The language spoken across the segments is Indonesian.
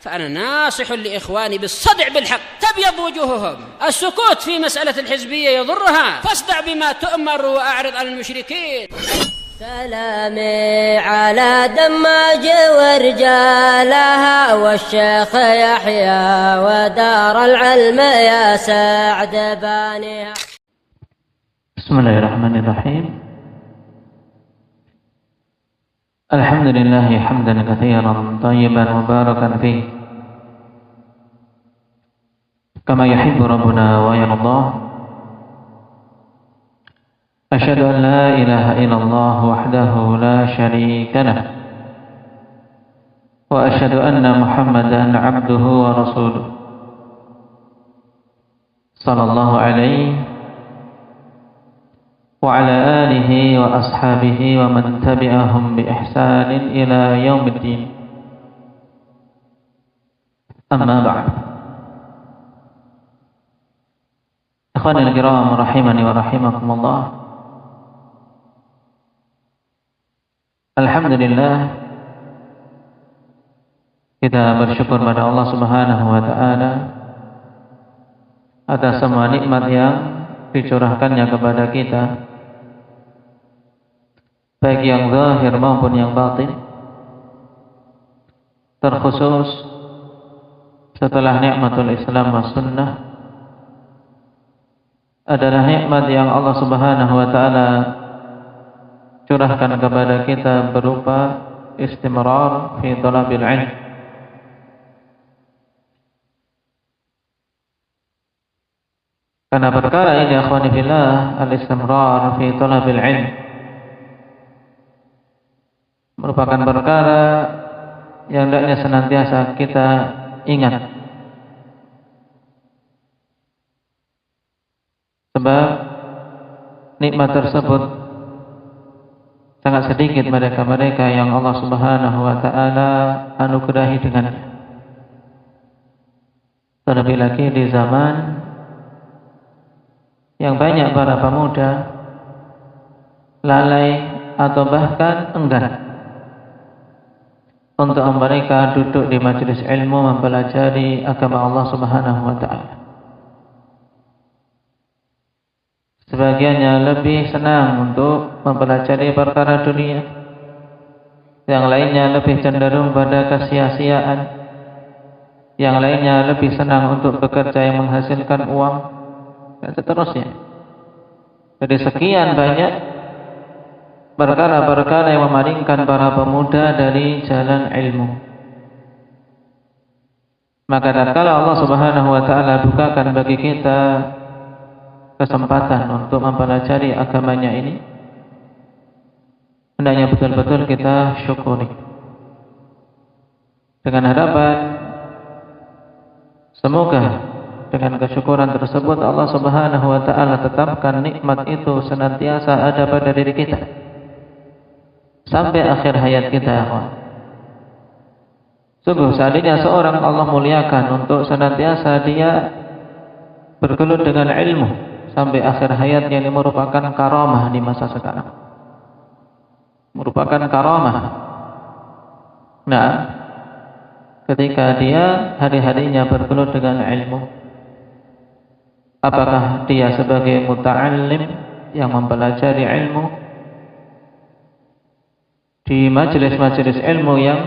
فأنا ناصح لإخواني بالصدع بالحق تبيض وجوههم. السكوت في مسألة الحزبية يضرها، فاصدع بما تؤمر وأعرض عن المشركين. سلامي على دماج ورجالها والشيخ يحيى ودار العلم يا سعد بانيها. بسم الله الرحمن الرحيم. الحمد لله حمدا كثيرا طيبا مباركا فيه كما يحب ربنا ويرضاه. أشهد أن لا إله إلا الله وحده لا شريك له، وأشهد أن محمدا عبده ورسوله صلى الله عليه وعلى آله وأصحابه ومن تبعهم بإحسان إلى يوم الدين. أما بعد، إخواني الكرام رحمني ورحمكم الله. Alhamdulillah, kita bersyukur pada Allah Subhanahu wa taala atas semua nikmat yang dicurahkannya kepada kita, baik yang zahir maupun yang batin. Terkhusus setelah nikmatul Islam was sunnah adalah nikmat yang Allah Subhanahu wa taala curahkan kepada kita berupa istimrar fi talabil ilm. Karena perkara ini akhwani fillah, al-istimrar fi talabil ilm merupakan perkara yang hendaknya senantiasa kita ingat. Sebab nikmat tersebut sangat sedikit mereka-mereka yang Allah Subhanahu wa taala anugerahi dengannya. Terlebih lagi di zaman yang banyak para pemuda lalai atau bahkan enggan untuk mereka duduk di majelis ilmu mempelajari agama Allah Subhanahu wa taala. Sebagiannya lebih senang untuk mempelajari perkara dunia, yang lainnya lebih cenderung pada kesia-siaan, yang lainnya lebih senang untuk bekerja yang menghasilkan uang, dan seterusnya. Jadi sekian banyak perkara-perkara yang memalingkan para pemuda dari jalan ilmu. Maka tatkala Allah Subhanahu wa taala bukakan bagi kita kesempatan untuk mempelajari agamanya ini, hendaknya betul-betul kita syukuri dengan harapan semoga dengan kesyukuran tersebut Allah Subhanahu wa taala tetapkan nikmat itu senantiasa ada pada diri kita sampai akhir hayat kita. Sungguh seandainya seorang Allah muliakan untuk senantiasa dia bergelut dengan ilmu sampai akhir hayatnya, ini merupakan karamah di masa sekarang. Merupakan karamah. Nah, ketika dia hari-harinya bergelut dengan ilmu, apakah dia sebagai muta'allim yang mempelajari ilmu di majelis-majelis ilmu yang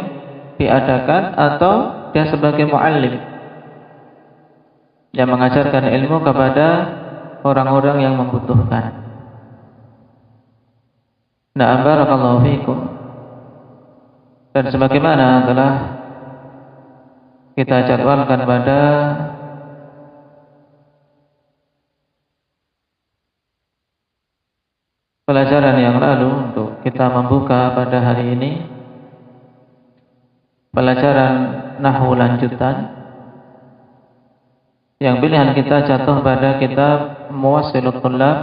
diadakan, atau dia sebagai muallim yang mengajarkan ilmu kepada orang-orang yang membutuhkan. Nah, barakallahu fikum. Dan sebagaimana telah kita jadwalkan pada pelajaran yang lalu, untuk kita membuka pada hari ini pelajaran nahwu lanjutan, yang pilihan kita jatuh pada kitab Muwassilul Thullab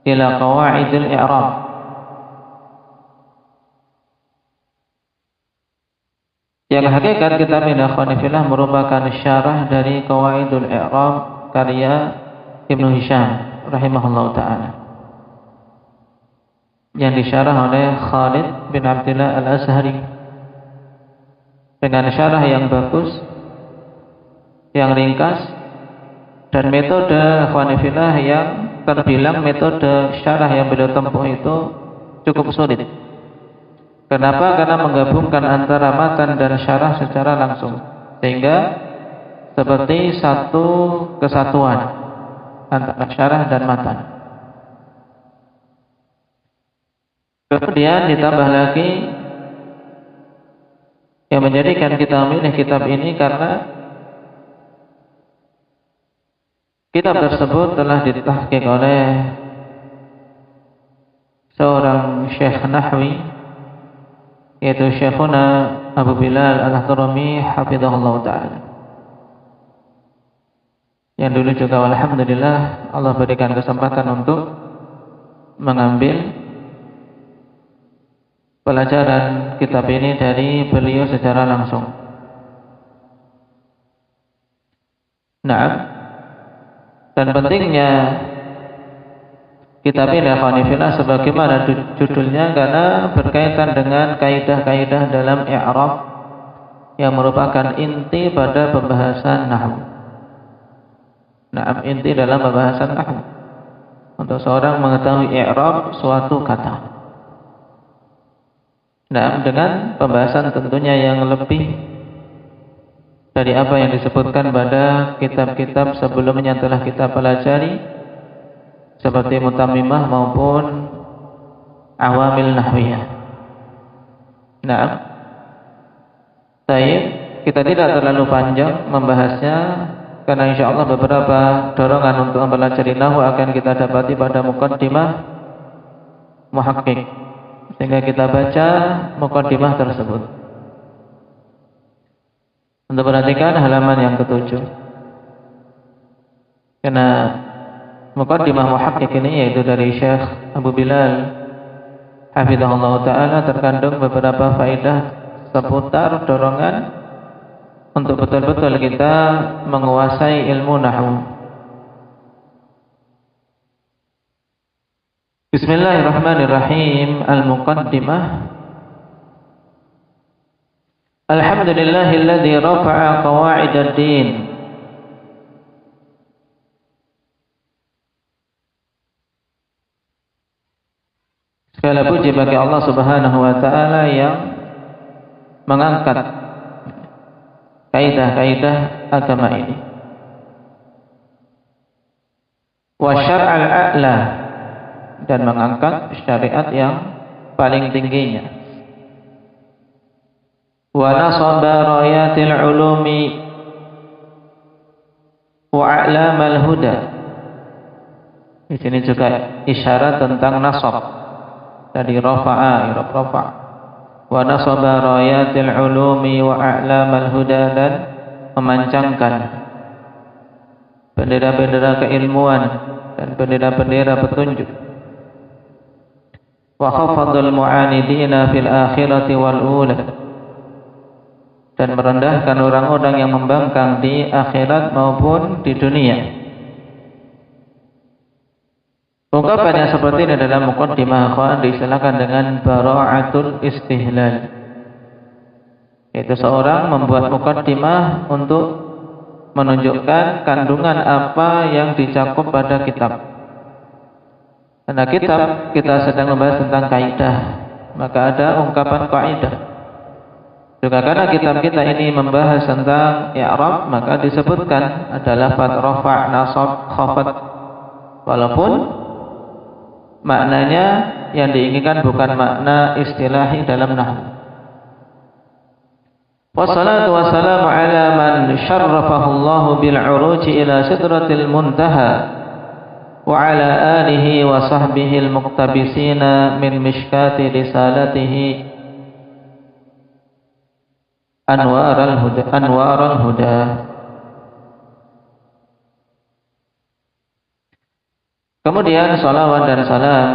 ila Qawaidil I'rab. Yang hakikat kitab ini akhwani fillah merupakan syarah dari Qawaidul I'rab karya Ibnu Hisham rahimahullahu taala, yang disyarah oleh Khalid bin Abdullah Al-Azhari dengan syarah yang bagus, yang ringkas, dan metode ikhwanifillah yang terbilang metode syarah yang beliau tempuh itu cukup sulit. Kenapa? Karena menggabungkan antara matan dan syarah secara langsung, sehingga seperti satu kesatuan antara syarah dan matan. Kemudian ditambah lagi yang menjadikan kita memilih kitab ini karena kitab tersebut telah ditahqiq oleh seorang syekh nahwi, yaitu Syekhuna Abu Bilal Al-Ahtarami hafizahullah ta'ala, yang dulu juga alhamdulillah Allah berikan kesempatan untuk mengambil pelajaran kitab ini dari beliau secara langsung. Nah, dan pentingnya kitab ini ikhwanifillah sebagaimana judulnya, karena berkaitan dengan kaidah-kaidah dalam i'rab yang merupakan inti pada pembahasan nahwu. Nah, inti dalam pembahasan nahwu untuk seorang mengetahui i'rab suatu kata. Nah, dengan pembahasan tentunya yang lebih dari apa yang disebutkan pada kitab-kitab sebelumnya yang telah kita pelajari, seperti Mutammimah maupun Awamil Nahwiyah. Nah, kita tidak terlalu panjang membahasnya, karena insya Allah beberapa dorongan untuk mempelajari nahwu akan kita dapati pada muqaddimah muhaqqiq, sehingga kita baca muqaddimah tersebut. Untuk perhatikan halaman yang ke-7, karena muqaddimah muhaqqiq ini yaitu dari Syekh Abu Bilal hafizahullah ta'ala terkandung beberapa faedah seputar dorongan untuk betul-betul kita menguasai ilmu nahwu. Bismillahirrahmanirrahim. Al-Muqaddimah. Alhamdulillahilladzi rafa'a qawa'idad din. Segala puji bagi Allah Subhanahu wa taala yang mengangkat kaidah-kaidah agama ini. Wa syar'al a'la, dan mengangkat syariat yang paling tingginya. Wa nasaba rayatil ulumi wa a'lamal huda. Di sini juga isyarat tentang nasab dari rafa'a, rafa'. Wa nasaba rayatil ulumi wa a'lamal huda, dan memancangkan bendera-bendera keilmuan dan bendera-bendera petunjuk. Wa khafadul mu'anidina fil akhirati wal ula, dan merendahkan orang-orang yang membangkang di akhirat maupun di dunia. Ungkapannya seperti ini dalam muqaddimah akhwan diistilahkan dengan bara'atul istihlal, yaitu seorang membuat muqaddimah untuk menunjukkan kandungan apa yang dicakup pada kitab. Karena kitab kita sedang membahas tentang kaidah, maka ada ungkapan kaidah. Juga karena kitab kita ini membahas tentang i'rab, maka disebutkan adalah lafaz rafa', nasab, khafad, walaupun maknanya yang diinginkan bukan makna istilahi dalam nahwu. Wassalatu wassalamu ala man syarrafahu Allah bil 'uruji ila sidratil muntaha wa ala alihi wa sahbihi al muqtabisina min mishkati risalatihi anwaral huda. Kemudian salawat dan salam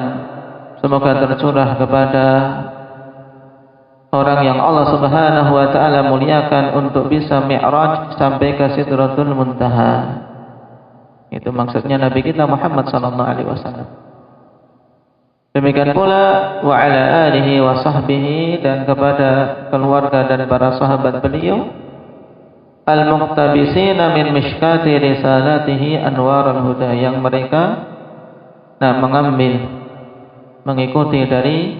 semoga tercurah kepada orang yang Allah Subhanahu wa taala muliakan untuk bisa mi'raj sampai ke Sidratul Muntaha. Itu maksudnya Nabi kita Muhammad sallallahu alaihi wasallam. Demikian pula wa ala alihi wa sahbihi, dan kepada keluarga dan para sahabat beliau al-muqtabisina min mishkati risalatihi anwarul huda, yang mereka mengambil, mengikuti dari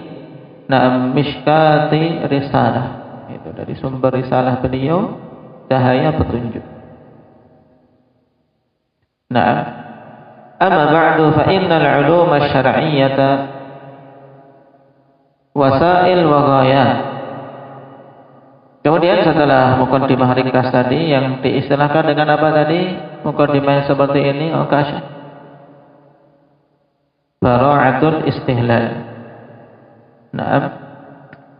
mishkati risalah, itu dari sumber risalah beliau, cahaya petunjuk. Amma ba'du fa innal ulum asy-syar'iyyah wasail wa ghayat. Kemudian setelah mukaddimah ringkas tadi yang diistilahkan dengan apa tadi? Mukaddimah seperti ini, bara'atul istihlal.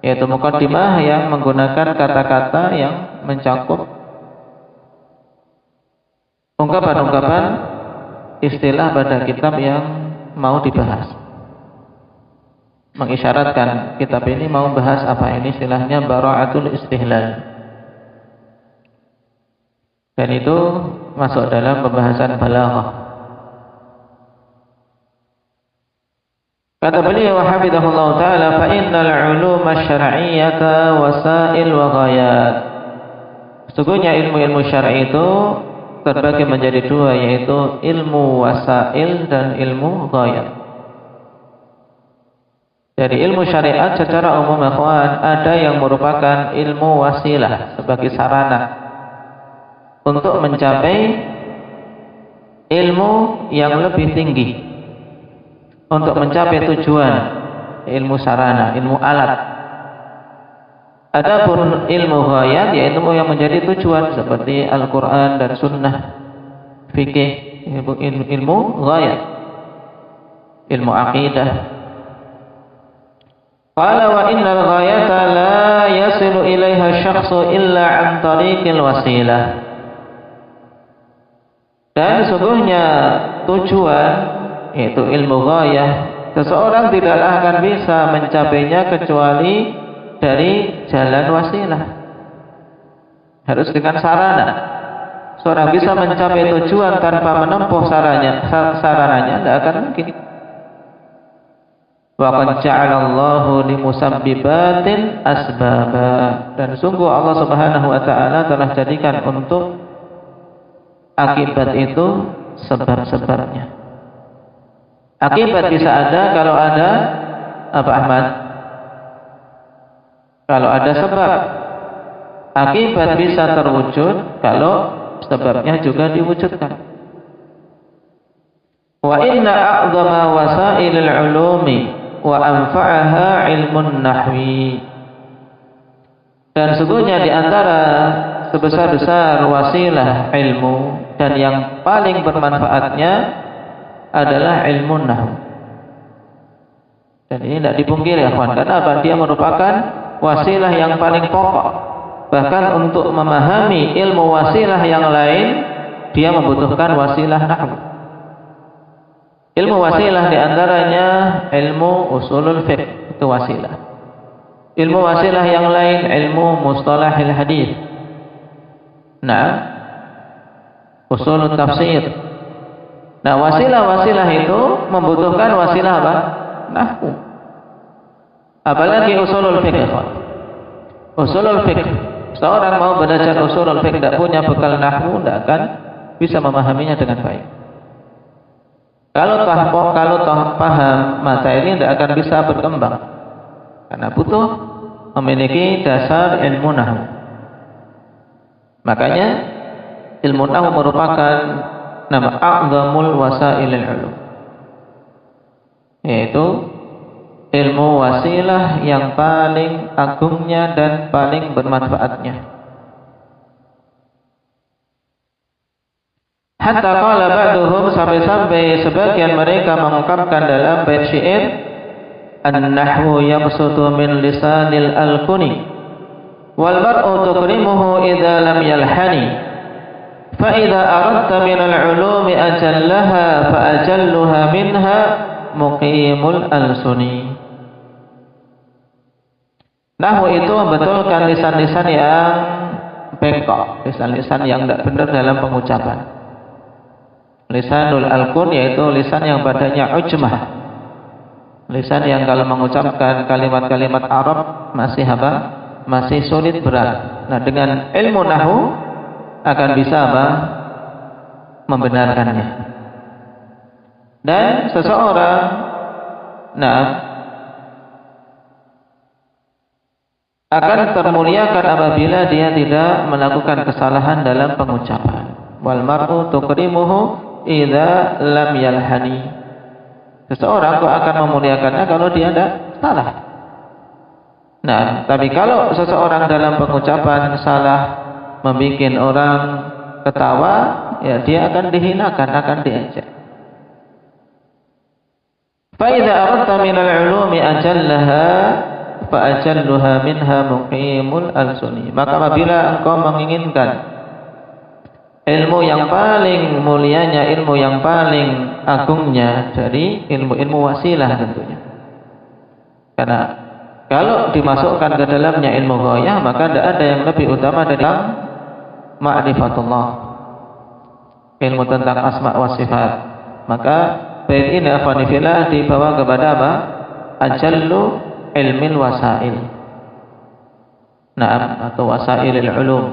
Yaitu mukaddimah yang menggunakan kata-kata yang mencakup ungkapan-ungkapan istilah pada kitab yang mau dibahas. Mengisyaratkan kitab ini mau bahas apa, ini istilahnya bara'atul istihlal. Dan itu masuk dalam pembahasan balaghah. Kata beliau hafizahullah ta'ala, fa innal ulum asy-syar'iyyata wasail wa ghayat. Sesungguhnya ilmu-ilmu syar'i itu terbagi menjadi dua, yaitu ilmu wasail dan ilmu ghayat. Dari ilmu syariat secara umum ikhwan, ada yang merupakan ilmu wasilah sebagai sarana untuk mencapai ilmu yang lebih tinggi, untuk mencapai tujuan, ilmu sarana, ilmu alat. Adapun ilmu ghayat, yaitu ilmu yang menjadi tujuan seperti Al-Quran dan Sunnah, fikih, ilmu ghayat, ilmu aqidah. Qala wa innal ghayata la yasilu ilaiha syakhsu illa an tariqil wasilah. Dan sesungguhnya tujuan, yaitu ilmu ghayah, seseorang tidaklah akan bisa mencapainya kecuali dari jalan wasilah. Harus dengan sarana. Seorang bisa mencapai tujuan tanpa menempuh sarananya tidak akan mungkin. Wa qad ja'alallahu limusabbibatin asbaba, dan sungguh Allah Subhanahu wa taala telah jadikan untuk akibat itu sebab-sebabnya. Akibat bisa ada kalau ada apa, Ahmad? Kalau ada sebab. Akibat bisa terwujud kalau sebabnya juga diwujudkan. Wa inna a'zama wasailil ulumi wa anfa'aha ilmun nahwi. Dan sesungguhnya di antara sebesar-besar wasilah ilmu dan yang paling bermanfaatnya adalah ilmu nahwu. Dan ini tidak dipungkiri ya kawan, karena apa? Dia merupakan wasilah yang paling pokok. Bahkan untuk memahami ilmu wasilah yang lain, dia membutuhkan wasilah nahwu. Ilmu wasilah diantaranya ilmu usulul fiqh, itu wasilah. Ilmu wasilah yang lain ilmu mustalahil hadis. Usulul tafsir. Wasilah-wasilah itu membutuhkan wasilah apa? Nahwu. Apalagi usulul fiqh. Usulul fiqh. Seorang mau belajar usulul fiqh tidak punya bekal nahwu, tidak akan bisa memahaminya dengan baik. Kalau paham materi tidak akan bisa berkembang, karena butuh memiliki dasar ilmu nahwu. Makanya ilmu nahwu merupakan nama a'zamul wasailil ulum, yaitu ilmu wasilah yang paling agungnya dan paling bermanfaatnya. Hatta qala ba'duhum, sampai-sampai sebagian mereka mengungkapkan dalam bait syair, an-nahwu yabsutu min lisanil alkuni wal mar'u tukrimuhu idza lam yalhani fa idza aradta min al-ulumi ajallaha fa ajalluha minha muqimul alsuni. Nahwu itu membetulkan lisan-lisan yang bengkok, lisan-lisan yang tidak benar dalam pengucapan. Lisanul alkun, yaitu lisan yang padanya ujmah, Lisan yang kalau mengucapkan kalimat-kalimat Arab masih apa? Masih sulit, berat. Nah, dengan ilmu nahwu akan bisa apa? Membenarkannya. Dan seseorang akan termuliakan apabila dia tidak melakukan kesalahan dalam pengucapan. Wal mar'u tukrimuhu idza lam yalhani. Seseorang kok akan memuliakannya kalau dia tidak salah. Nah, tapi kalau seseorang dalam pengucapan salah, membuat orang ketawa, ya dia akan dihinakan, akan diejek. Fa idza aradta min al-'ulumi ajallaha fa ajalluha minha muqimul alsuni. Maka apabila engkau menginginkan ilmu yang paling mulianya, ilmu yang paling agungnya dari ilmu-ilmu wasilah tentunya. Karena kalau dimasukkan ke dalamnya ilmu ghayah, maka tidak ada yang lebih utama dari ma'rifatullah, ilmu tentang asma wa sifat. Maka bait ini afanifillah dibawa kepada apa? Ajallu ilmil wasail. Naam, atau wasailil ulum.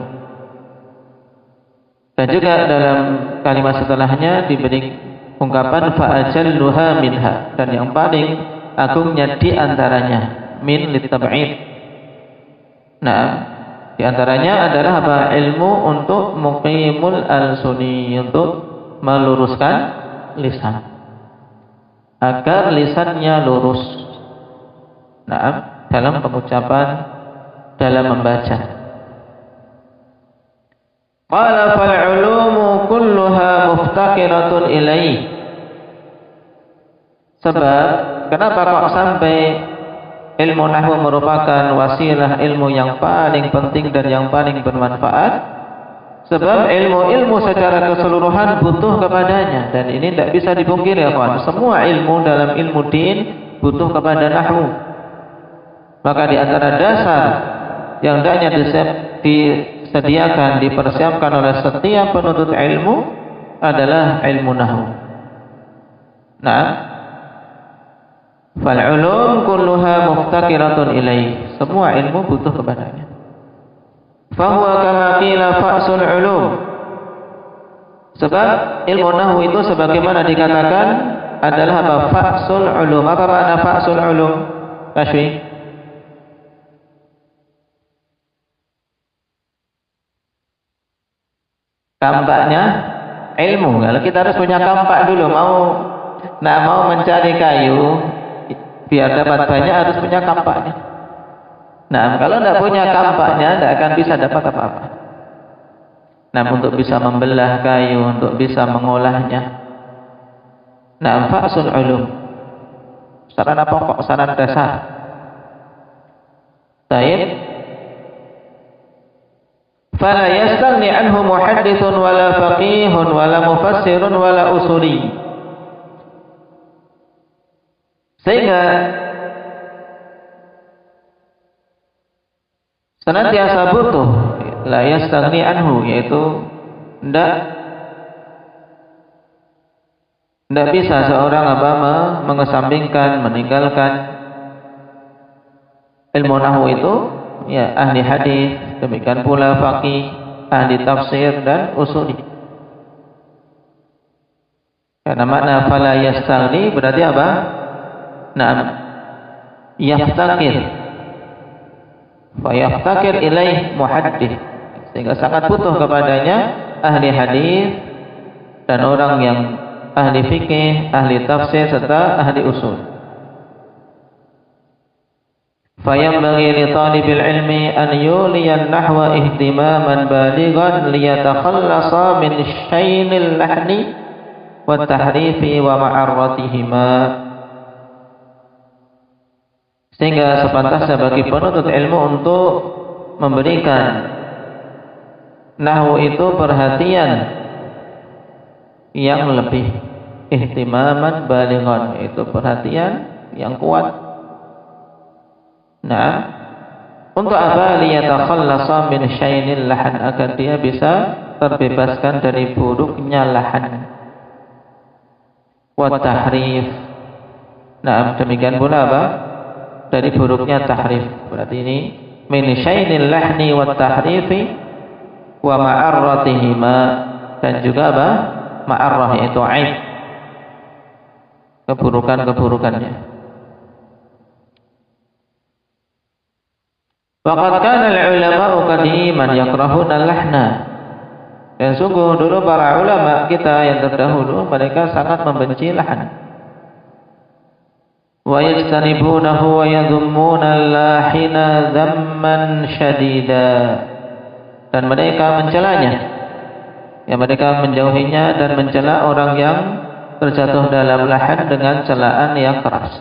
Dan juga dalam kalimat setelahnya diberi ungkapan fa'ajalluha minha, dan yang paling agungnya di antaranya, min litab'id. Nah, di antaranya adalah apa? Ilmu untuk muqimul al-suni, untuk meluruskan lisan agar lisannya lurus. Nah, dalam pengucapan, dalam membaca. Qala fal-'ulumu kulluha muftaqiratun ilaih. Sebab kenapa kok sampai ilmu nahwu merupakan wasilah ilmu yang paling penting dan yang paling bermanfaat? Sebab ilmu-ilmu secara keseluruhan butuh kepadanya, dan ini tidak bisa dipungkiri ya kawan. Semua ilmu dalam ilmu din butuh kepada nahwu. Maka di antara dasar yang hendaknya disediakan, dipersiapkan oleh setiap penuntut ilmu adalah ilmu nahwu. Nah, fal ulum kulluha muftaqiratun ilaih. Semua ilmu butuh kepadanya. Fa huwa kama qila fa'sul ulum. Sebab ilmu nahwu itu sebagaimana dikatakan adalah apa? Fa'sul ulum. Apa makna fa'sul ulum? Kashfi. Kampaknya ilmu. Kalau kita harus punya kampak dulu, mau mencari kayu biar dapat banyak harus punya kampaknya. Nah, kalau tidak punya kampaknya tidak akan bisa dapat apa-apa. Nah, untuk bisa membelah kayu, untuk bisa mengolahnya. Nah, fa'sul ulum. Sarana pokok, sarana dasar. Baik. Fala yastaghni anhu muhaddithun wala faqihun wala mufassirun wala usuli. Sehingga senantiasa butuh la yastaghni anhu, yaitu tidak bisa seorang mengesampingkan, meninggalkan ilmu nahwu itu, ya, ahli hadis, demikian pula faqih, ahli tafsir dan usuli. Karena makna fala yastaghni berarti apa? Naam, yaftaqir. Fa yaftaqir ilaih muhaddits. Sehingga sangat butuh kepadanya ahli hadis dan orang yang ahli fikih, ahli tafsir serta ahli usul. فينبغي لطالب العلم أن يولي النحو اهتماما بالغا ليتخلص من شين اللحن والتحريف ومعرتهما. Sehingga sepantasnya bagi penuntut ilmu untuk memberikan nahwu itu perhatian yang lebih, ihtimaman balighan, itu perhatian yang kuat. Nah, untuk apa? Liyatakhallasa min syainil lahan, agar dia bisa terbebaskan dari buruknya lahan, wa tahrif, Nah, demikian pula apa? Dari buruknya tahrif. Berarti ini min syainil lahni wat tahrifi wa ma'arratihima, dan juga apa? Ma'arrah itu aib, keburukan-keburukannya. Waqad kana al-ulama'u qadiman yakrahuna al-lahna. Dan sungguh dulu para ulama kita yang terdahulu mereka sangat membenci lahan. Wa yajtanibunahu wa yadhummuna al-lahina dhamman shadida. Dan mereka mencelanya. Ya, mereka menjauhinya dan mencela orang yang terjatuh dalam lahan dengan celaan yang keras.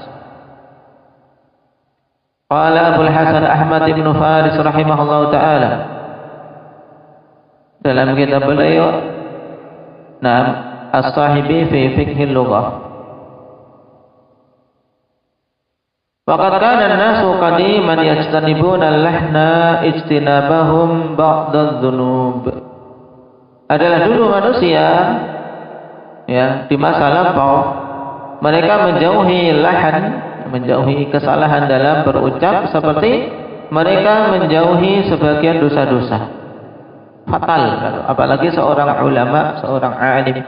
Qala Abul Hasan Ahmad ibn Faris rahimahullahu ta'ala dalam kitab beliau As-Sahibi fi Fiqhil Lughah, faqad kana an-nasu qadiman yajtanibuna al-lahna ijtinabahum ba'da adh-dhunub. Adalah dulu manusia ya di masa lampau mereka menjauhi lahan, menjauhi kesalahan dalam berucap seperti mereka menjauhi sebagian dosa-dosa fatal. Apalagi seorang ulama, seorang alim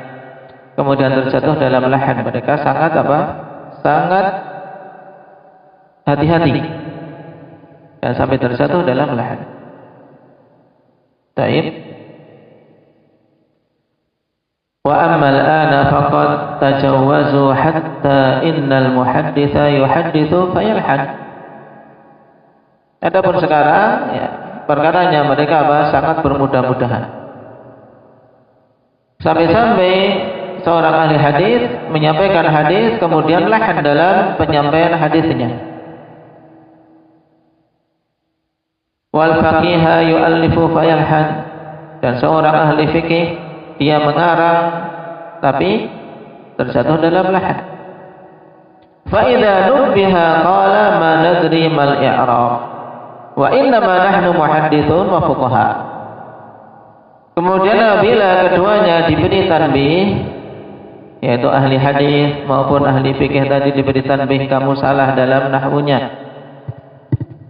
kemudian terjatuh dalam lahan, mereka sangat apa? Sangat hati-hati dan sampai terjatuh dalam lahan. Taib. Wa amma al-ana faqad tajawwazu hatta innal muhadditha yuhaddithu fayalhan. Adapun sekarang ya, perkaranya mereka apa? Sangat bermudah-mudahan. Sampai-sampai seorang ahli hadis menyampaikan hadis kemudian lahan dalam penyampaian hadisnya. Wal faqiha yu'allifu fayalhan. Dan seorang ahli fikih dia mengarang tapi terjatuh dalam lahan. Fa idza nubbiha qala ma nadri mal i'rab wa inna ma nahnu muhadditsun wa fuqaha. Kemudian apabila keduanya diberi tanbih, yaitu ahli hadis maupun ahli fikih tadi diberi tanbih kamu salah dalam nahwunya,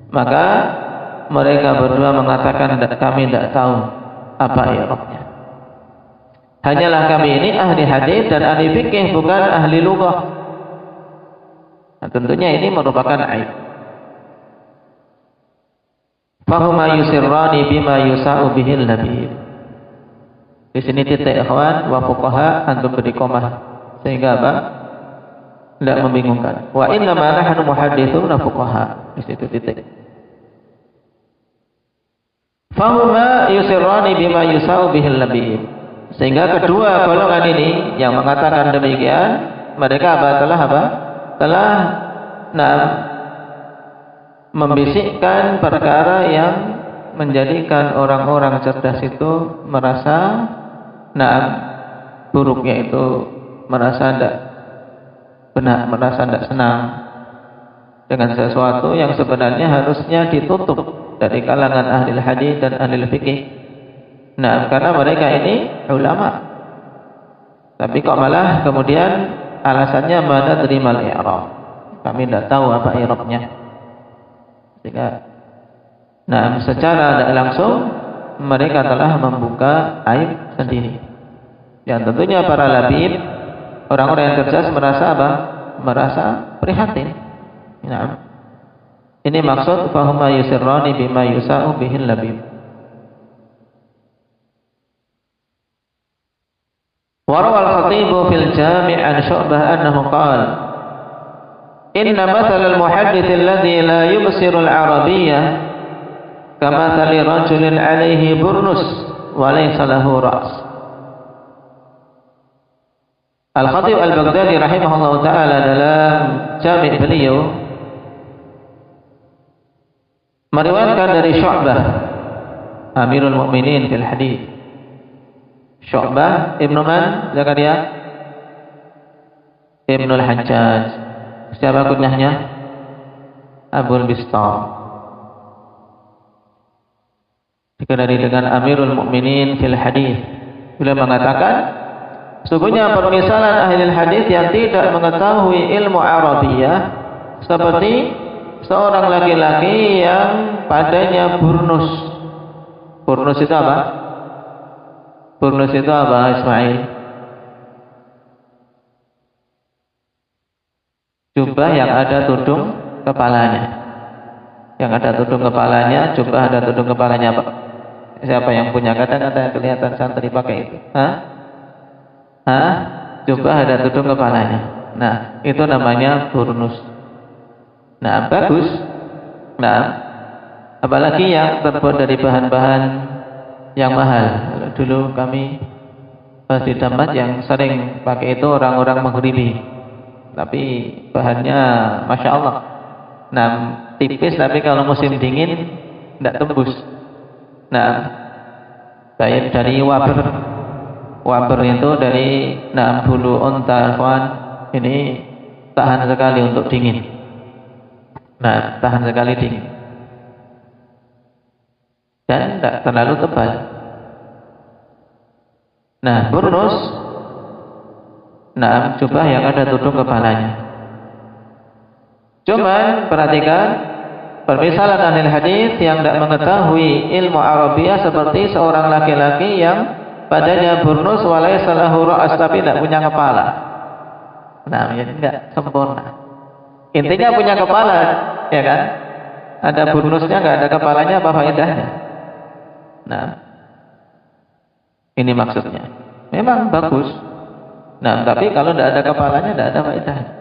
maka mereka berdua mengatakan kami tidak tahu apa i'rabnya. Hanyalah kami ini ahli hadis dan ahli fikih, bukan ahli lughah. Nah, tentunya ini merupakan aib. Fahuma yusirrani bima yusa'u bihil labib. Di sini titik ikhwan wa fuqaha antum beri komah sehingga apa? Tidak membingungkan. Wa inna ma nahnu muhadditsun fuqaha. Di situ titik. Fahuma yusirrani bima yusa'u bihil labib. Sehingga kedua golongan ini yang mengatakan demikian, mereka telah membisikkan perkara yang menjadikan orang-orang cerdas itu merasa buruk, yaitu merasa tidak benar, merasa tidak senang dengan sesuatu yang sebenarnya harusnya ditutup dari kalangan ahli hadis dan ahli fikih. Nah, karena mereka ini ulama, tapi kok malah kemudian alasannya mana terimal i'rab, kami tidak tahu apa i'rabnya. Sehingga, secara tidak langsung mereka telah membuka aib sendiri. Dan tentunya para labib, orang-orang yang cerdas merasa apa? Merasa prihatin. Nah, ini maksud fahuma yusirrani bima yusa'u bihil labib. وروى الخطيب في الجامع عن شعبة أنه قال إن مثل المحدث الذي لا يبصر العربية كمثل رجل عليه برنس وليس له رأس. Al-Khatib Al-Baghdadi rahimahullah ta'ala dalam jami' beliau meriwayatkan dari Syu'bah Amirul Mukminin fil hadis. Syu'bah Ibnu Man? Zakaria Ibnul Hajjaj. Siapa kunyahnya? Abul Bistam. Dikenali dengan Amirul Mukminin fil hadis. Beliau mengatakan, Sesungguhnya permisalan ahli hadis yang tidak mengetahui ilmu Arabiyah seperti seorang laki-laki yang padanya burnus. Burnus itu apa? Burnus itu apa, Ismail? Jubah yang ada tudung kepalanya. Yang ada tudung kepalanya, jubah ada tudung kepalanya apa? Siapa yang punya? Kadang-kadang kelihatan santri pakai itu. Jubah ada tudung kepalanya. Nah, itu namanya burnus. Nah, bagus. Nah, apalagi yang terbuat dari bahan-bahan yang mahal. Dulu kami di tempat yang sering pakai itu orang-orang Maghribi. Tapi bahannya Masya Allah. Nah, tipis tapi kalau musim dingin tidak tembus. Nah, kayak dari waber. Waber itu dari bulu unta, kawan. Ini tahan sekali untuk dingin. Nah, tahan sekali dingin. Dan tidak terlalu tebal. Nah, burnus. Nah, jubah yang ada tudung kepalanya. Cuman perhatikan permisalan ahli hadis yang tidak mengetahui ilmu Arabiyah seperti seorang laki-laki yang padanya burnus walaysa lahu ra's, tapi tidak punya kepala. Nah, jadi tidak sempurna. Intinya punya kepala, ya kan? Ada burnusnya, nggak ada kepalanya, apa faedahnya? Nah, ini maksudnya. Memang bagus. Nah, tapi kalau tidak ada kepalanya, tidak ada faedahnya.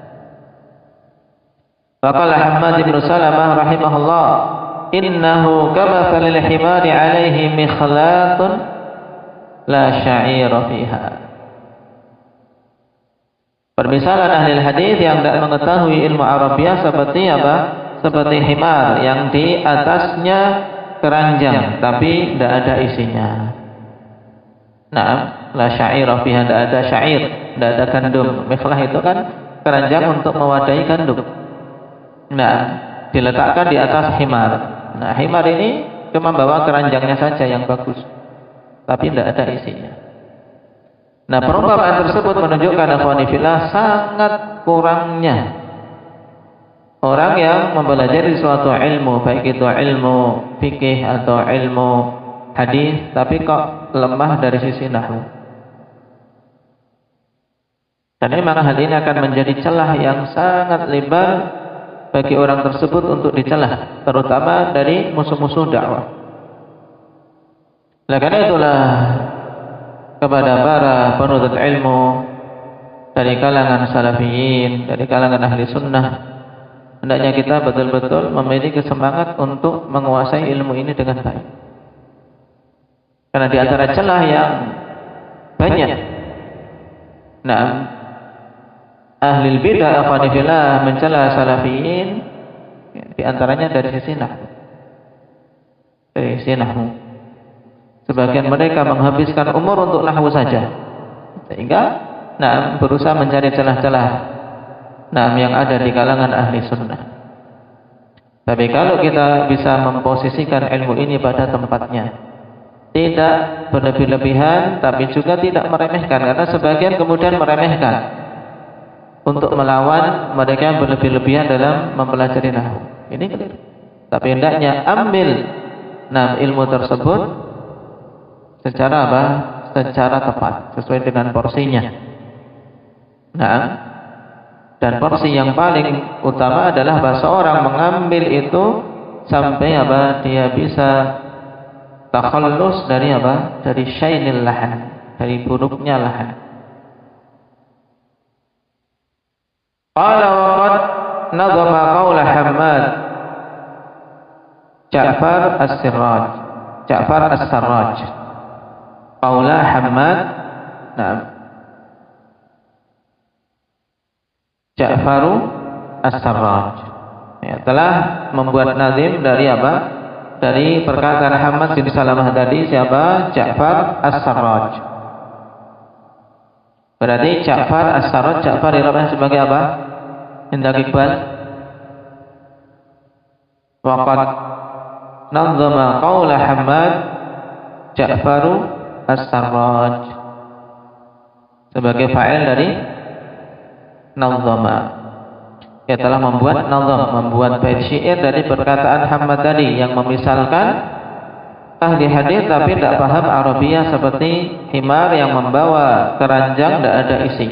Faqala Hammad bin Salamah rahimahullah, innahu kamathalil himari alaihi mikhlatun la sya'ira fiha. Permisalan ahli hadis yang tidak mengetahui ilmu Arabiyah seperti apa? Seperti himar yang di atasnya keranjang tapi tidak ada isinya. Nah, la sya'ira fiha, tidak ada syair, tidak ada gandum. Mikhlah itu kan keranjang untuk mewadahi gandum. Nah, diletakkan di atas himar. Nah, himar ini cuma bawa keranjangnya saja yang bagus, tapi tidak ada isinya. Nah, perumpamaan tersebut menunjukkan akhwani fillah sangat kurangnya orang yang mempelajari suatu ilmu, baik itu ilmu fikih atau ilmu hadis, tapi kok lemah dari sisi nahwu. Dan memang hal ini akan menjadi celah yang sangat lebar bagi orang tersebut untuk dicelah, terutama dari musuh-musuh dakwah. Oleh karena itulah kepada para penuntut ilmu dari kalangan salafiyin, dari kalangan ahli sunnah, hendaknya kita betul-betul memiliki semangat untuk menguasai ilmu ini dengan baik. Karena di antara celah yang banyak, nah, ahli bidah afanifillah mencela salafiyin, di antaranya dari sisi nahwu. Dari sisi nahwu. Sebagian mereka menghabiskan umur untuk nahwu saja, sehingga berusaha mencari celah-celah yang ada di kalangan ahli sunnah. Tapi kalau kita bisa memposisikan ilmu ini pada tempatnya, tidak berlebih-lebihan, tapi juga tidak meremehkan, karena sebagian kemudian meremehkan untuk melawan mereka yang berlebih-lebihan dalam mempelajari nahwu. Ini keliru. Tapi hendaknya ambil ilmu tersebut secara apa? Secara tepat, sesuai dengan porsinya. Dan porsi yang paling utama adalah bahwa seorang mengambil itu sampai apa? Dia bisa takhallus dari apa? Dari syainil lahan, dari buruknya lahan. Qala wa qad nazama qawla Hammad Ja'far as-Sirraj. Ja'far as-Sarraj. Qawla Hammad, Ja'faru as-Sarraj. Ya, telah membuat nazim dari apa? Dari perkataan Hammad bin Salamah tadi, siapa? Ja'far as-Sarraj. Berarti Ja'far as-Sarraj, Ja'far irabnya sebagai apa? Indah Iqbal. Waqad nazama qawla Hammad Ja'faru as-Sarraj. sebagai fa'il dari nazama. Ia telah membuat nazam, membuat bait syair dari perkataan Hammad tadi yang memisalkan ahli hadis tapi tidak paham Arabiyah seperti himar yang membawa keranjang tidak ada isi.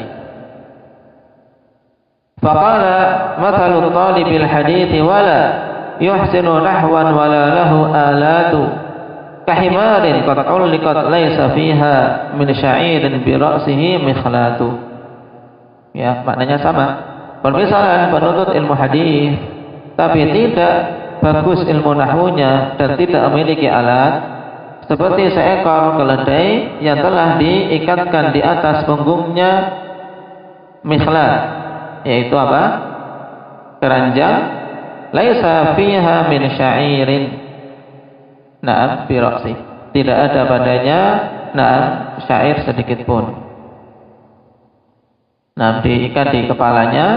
Faqala mathalul talibil hadithi wala yuhsinu nahwan wala lahu alatu kahimarin qad uliqat laysa fiha min sya'irin bi ra'sihi mikhlatu. Ya, maknanya sama. Permisalan penuntut ilmu hadis tapi tidak bagus ilmu nahwunya dan tidak memiliki alat seperti seekor keledai yang telah diikatkan di atas punggungnya mikhlat, yaitu apa? Keranjang. Laisa fiha min sya'irin na'am bi ra'si. Tidak ada padanya na'am syair sedikit pun. Na'am diikat di kepalanya,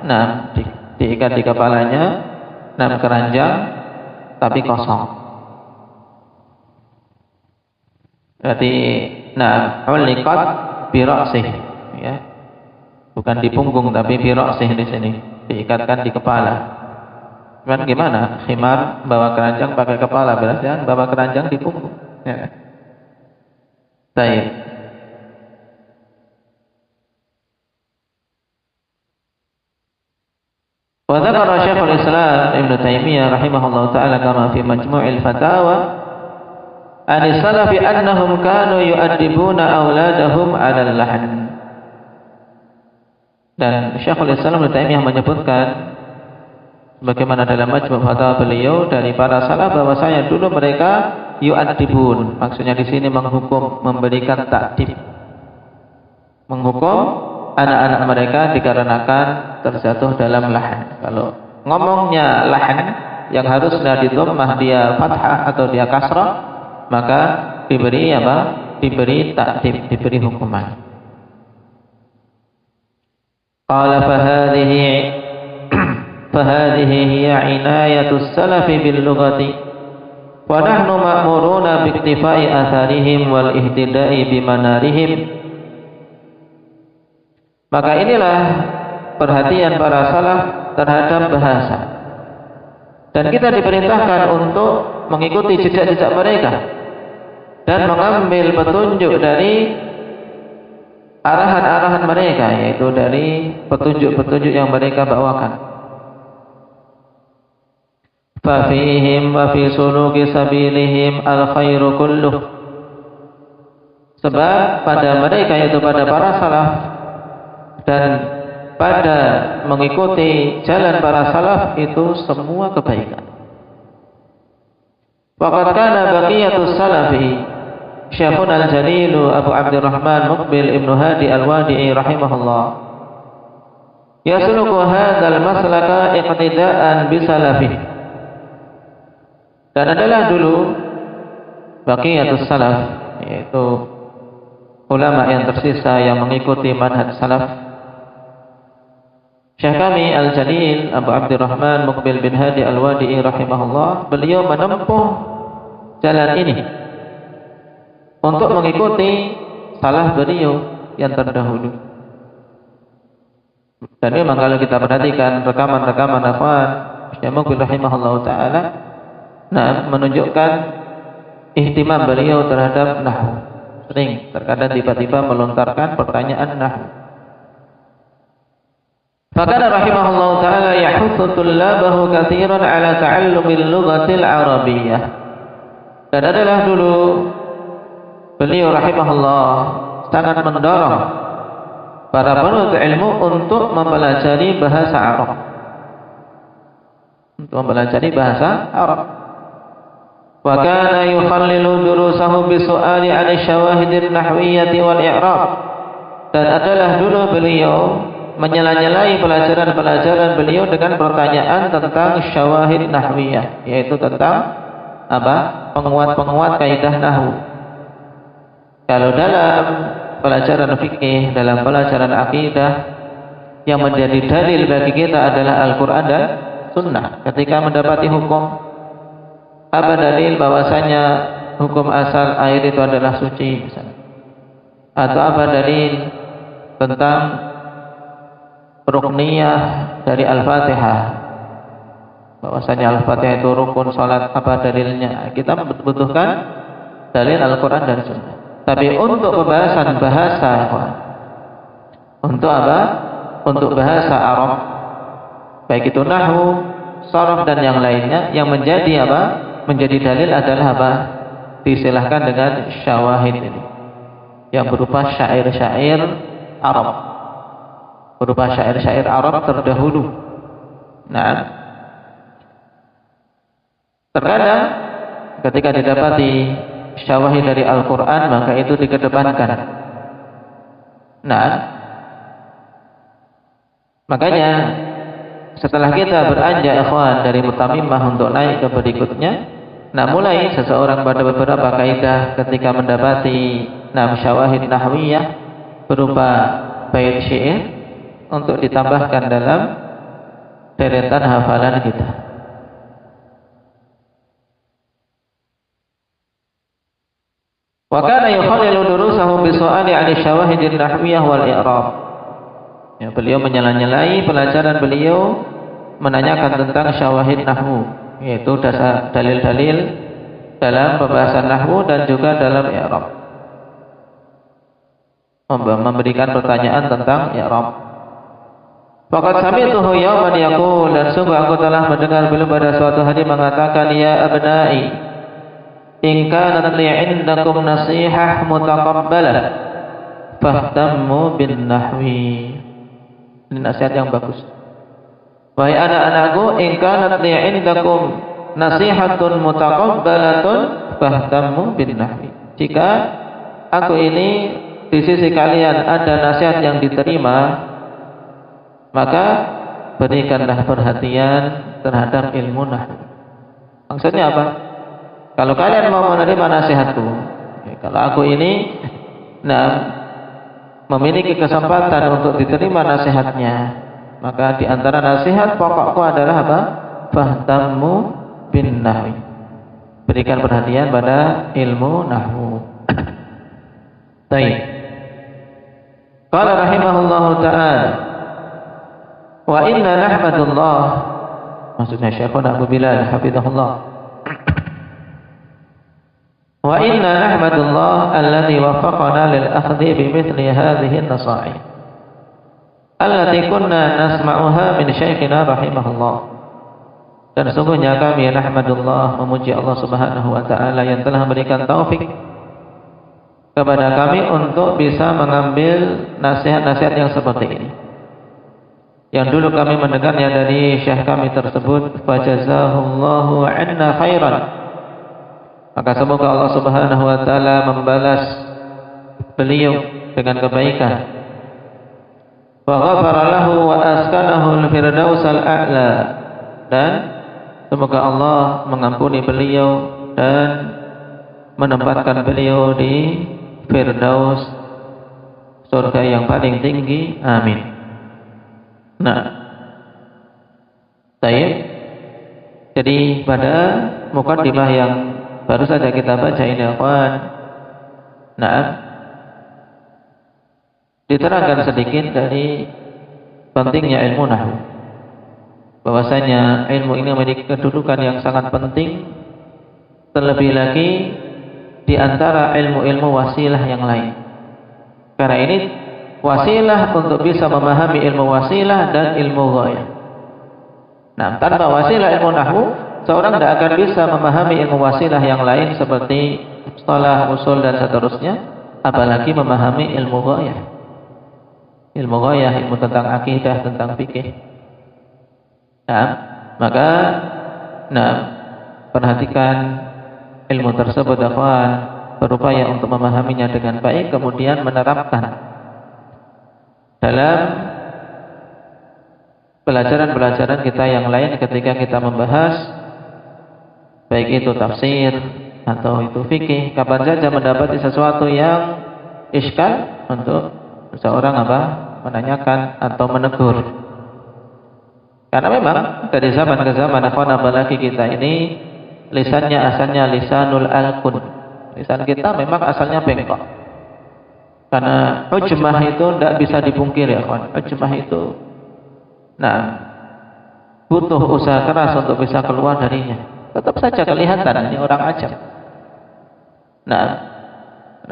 na'am diikat di kepalanya, na'am keranjang tapi kosong. Berarti na'am uliqat bi ra'si, ya. Bukan di punggung tapi bi ra'si di sini, diikatkan di kepala. Kan gimana? Khimar bawa keranjang pakai kepala, berarti bawa keranjang di punggung. Ya. Baik. Wa dzakara Syekhul Islam Ibnu Taimiyah rahimahullahu taala kama fi Majmu'il Fatawa an salafi annahum kanu yu'addibuna auladahum 'ala al-lahn. Dan Syekhul Islam Ibnu Taimiyah menyebutkan bagaimana dalam Majmu' Fatawa beliau dari para salaf bahwasanya dulu mereka yu'addibun, maksudnya di sini menghukum, memberikan ta'dib, menghukum anak-anak mereka dikarenakan terjatuh dalam lahan. Kalau ngomongnya lahan yang harusnya di dhammah dia fathah atau dia kasrah, maka diberi apa? Diberi ta'dib, diberi hukuman. Qala fahadhihi hiya inayatus salafi bil lughati wa nahnu ma'muruna bi iktifai atharihim wal ihtida'i bi manarihim. Maka inilah perhatian para salaf terhadap bahasa, dan kita diperintahkan untuk mengikuti jejak-jejak mereka dan mengambil petunjuk dari arahan-arahan mereka, yaitu dari petunjuk-petunjuk yang mereka bawakan. Fafihim wa fi suluki sabilihim al-khairu kulluh. Sebab pada mereka, yaitu pada para salaf, dan pada mengikuti jalan para salaf itu semua kebaikan. Waqad kana baqiyatus salafi Syekhuna al-Jalil Abu Abdurrahman Muqbil Ibnu Hadi Al-Wadi'i rahimahullah yasluku hadzal maslaka iqtidaan bi salafih. Dan adalah dulu baqiyatus salaf, yaitu ulama yang tersisa yang mengikuti manhaj salaf. Syekh kami Al-Jalil Abu Abdurrahman Muqbil bin Hadi Al-Wadi'i rahimahullah, beliau menempuh jalan ini untuk mengikuti salaf beliau yang terdahulu. Dan memang kalau kita perhatikan rekaman-rekaman hafal Syekh Muqbil rahimahullah taala, menunjukkan ihtimam beliau terhadap nahwu. Sering terkadang tiba-tiba melontarkan pertanyaan nahwu. Fakana rahimahullah ta'ala yahutsu tullabahu katsiran ala ta'allumil lughatil arabiyyah. Dan adalah dulu beliau rahimahullah sangat mendorong para penuntut ilmu untuk mempelajari bahasa Arab. Untuk mempelajari bahasa Arab. Wa kana yukhallilu durusahu bisu'ali 'an asy-syawahidin nahwiyyah wal i'rab. Dan adalah dulu beliau menyela-nyelai pelajaran-pelajaran beliau dengan pertanyaan tentang syawahid nahwiyah, yaitu tentang apa? Penguat-penguat kaidah nahwu. Kalau dalam pelajaran fikih, dalam pelajaran akidah, yang menjadi dalil bagi kita adalah Al-Qur'an dan Sunnah. Ketika mendapati hukum, apa dalil bahwasanya hukum asal air itu adalah suci misalnya? Atau apa dalil tentang rukniyah dari Al-Fatihah, bahwasanya Al-Fatihah itu rukun salat, apa dalilnya? Kita membutuhkan dalil Al-Quran dan Sunnah. Tapi untuk pembahasan bahasa, untuk apa? Untuk bahasa Arab, baik itu nahwu, sharaf dan yang lainnya, yang menjadi apa? Menjadi dalil adalah apa? Disilahkan dengan syawahid ini, yang berupa syair-syair Arab, berupa syair-syair Arab terdahulu. Nah, terkadang ketika didapati syawahid dari Al-Quran, maka itu dikedepankan. Nah, makanya setelah kita beranjak ikhwan dari mutammimah untuk naik ke berikutnya, nah mulai seseorang pada beberapa kaidah ketika mendapati syawahid nahwiyah berupa bait syair untuk ditambahkan dalam deretan hafalan kita. Wa kana yukhalilu durusahu bi su'ali 'ani syawahid nahwiyah wal i'rab. Ya, beliau menyela-nyelai pelajaran beliau menanyakan tentang syawahid nahwu, yaitu dasar dalil-dalil dalam pembahasan nahwu dan juga dalam i'rab. Memberikan pertanyaan tentang i'rab. Faqad sami'tuhu yawman yaqul, dan sungguh aku telah mendengar beliau pada suatu hari mengatakan, ya abna'i, in kanat li 'indakum nasihah mutaqabbalah fahtammu bin nahwi. Ini nasihat yang bagus. Wahai anak-anakku, in kanat li 'indakum nasihatun mutaqabbalatun fahtammu bin nahwi. Jika aku ini di sisi kalian ada nasihat yang diterima, maka berikanlah perhatian terhadap ilmu nahwu. Maksudnya apa? Kalau kalian mau menerima nasihatku, kalau aku ini memiliki kesempatan untuk diterima nasihatnya, maka di antara nasihat pokokku adalah apa? Fahtammu bin nahwi. Berikan perhatian pada ilmu nahwu. Baik. Qala rahimahullahu ta'ala, wa inna nahmadullah, maksudnya Syekhuna Abu Bilal hafizahullah, wa inna nahmadullah alladhi waffaqana lil akhdhi bimithli hadhihi an-nasaih allati kunna nasma'uha min syekhina rahimahullah. Dan sungguhnya kami nahmadullah, memuji Allah Subhanahu wa taala yang telah memberikan taufik kepada kami untuk bisa mengambil nasihat-nasihat yang seperti ini, yang dulu kami mendengarnya dari syekh kami tersebut. Fajazahullahu 'anna khairan, maka semoga Allah Subhanahu wa taala membalas beliau dengan kebaikan. Wa ghafara lahu wa askanahu al-firdaus al-a'la, dan semoga Allah mengampuni beliau dan menempatkan beliau di Firdaus, surga yang paling tinggi. Amin. Nah, baik. Jadi pada mukaddimah yang baru saja kita baca ini, ikhwan, diterangkan sedikit dari pentingnya ilmu nahwu, bahwasanya ilmu ini memiliki kedudukan yang sangat penting, terlebih lagi di antara ilmu-ilmu wasilah yang lain. Karena ini wasilah untuk bisa memahami ilmu wasilah dan ilmu ghayah. Nah, tanpa wasilah ilmu nahwu, seorang tidak akan bisa memahami ilmu wasilah yang lain seperti istilah, usul dan seterusnya, apalagi memahami ilmu ghayah. Ilmu ghayah, ilmu tentang akidah, tentang fikih. Nah, maka perhatikan ilmu tersebut, ikhwan, berupaya untuk memahaminya dengan baik, kemudian menerapkan dalam pelajaran-pelajaran kita yang lain ketika kita membahas, baik itu tafsir atau itu fikih. Kapan saja mendapati sesuatu yang iskal, untuk seorang menanyakan atau menegur. Karena memang dari zaman ke zaman, apalagi kita ini lisannya asalnya lisanul alqun. Lisan kita memang asalnya bengkok. Karena ujmah itu tidak bisa dipungkiri ya kawan. Ujmah itu butuh usaha keras untuk bisa keluar darinya. Tetap saja kelihatan ini orang ajam.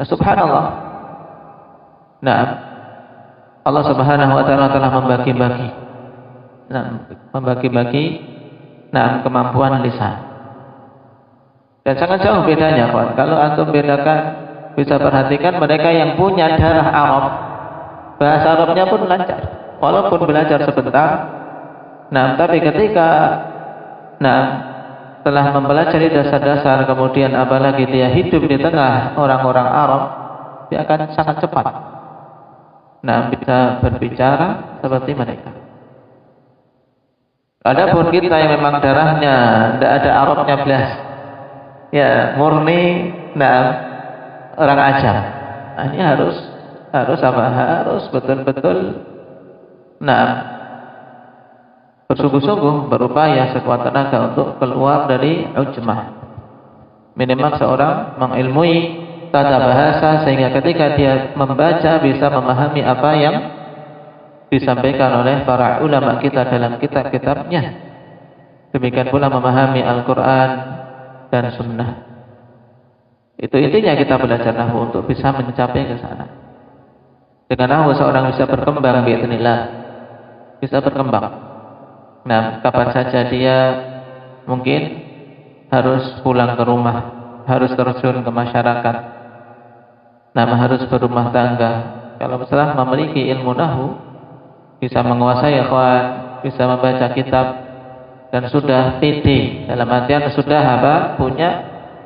Subhanallah. Allah Subhanahu wa taala telah membagi-bagi kemampuan lisan. Dan sangat jauh bedanya, kawan. Kalau antum bedakan, bisa perhatikan mereka yang punya darah Arab, bahasa Arabnya pun lancar. Walaupun belajar sebentar, tapi ketika telah mempelajari dasar-dasar, kemudian apalagi dia hidup di tengah orang-orang Arab, dia akan sangat cepat bisa berbicara seperti mereka. Adapun kita yang memang darahnya tidak ada Arabnya belas, ya murni orang ajam. Ini harus betul-betul bersungguh-sungguh berupaya sekuat tenaga untuk keluar dari ujmah. Minimal seorang mengilmui tata bahasa sehingga ketika dia membaca bisa memahami apa yang disampaikan oleh para ulama kita dalam kitab-kitabnya. Demikian pula memahami Al-Quran dan Sunnah. Itu intinya kita belajar nahwu untuk bisa mencapai ke sana. Dengan nahwu seorang bisa berkembang biidznillah, bisa berkembang. Kapan saja dia mungkin harus pulang ke rumah, harus terjun ke masyarakat, harus berumah tangga. Kalau setelah memiliki ilmu nahwu, bisa menguasai ikhwan, bisa membaca kitab, dan sudah pede, dalam artian sudah punya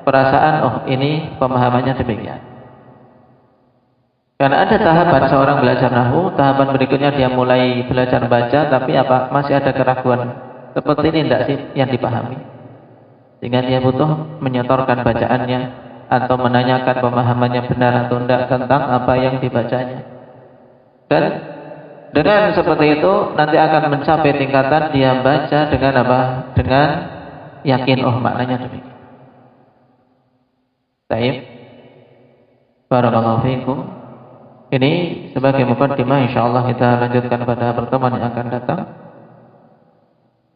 perasaan, ini pemahamannya demikian. Karena ada tahapan seorang belajar nahwu, tahapan berikutnya dia mulai belajar baca, tapi masih ada keraguan, seperti ini tidak sih yang dipahami, sehingga dia butuh menyetorkan bacaannya atau menanyakan pemahamannya benar atau tidak tentang apa yang dibacanya. Dan dengan seperti itu nanti akan mencapai tingkatan dia baca dengan dengan yakin, maknanya demikian. Baik. Barakallahu fiikum. Ini sebagai muqaddimah, insyaallah kita lanjutkan pada pertemuan yang akan datang.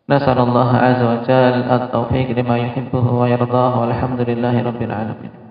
Nasallallahu azza wa jalla at-taufiq lima yuhibbuhu wa yardahu. Walhamdulillahirabbil alamin.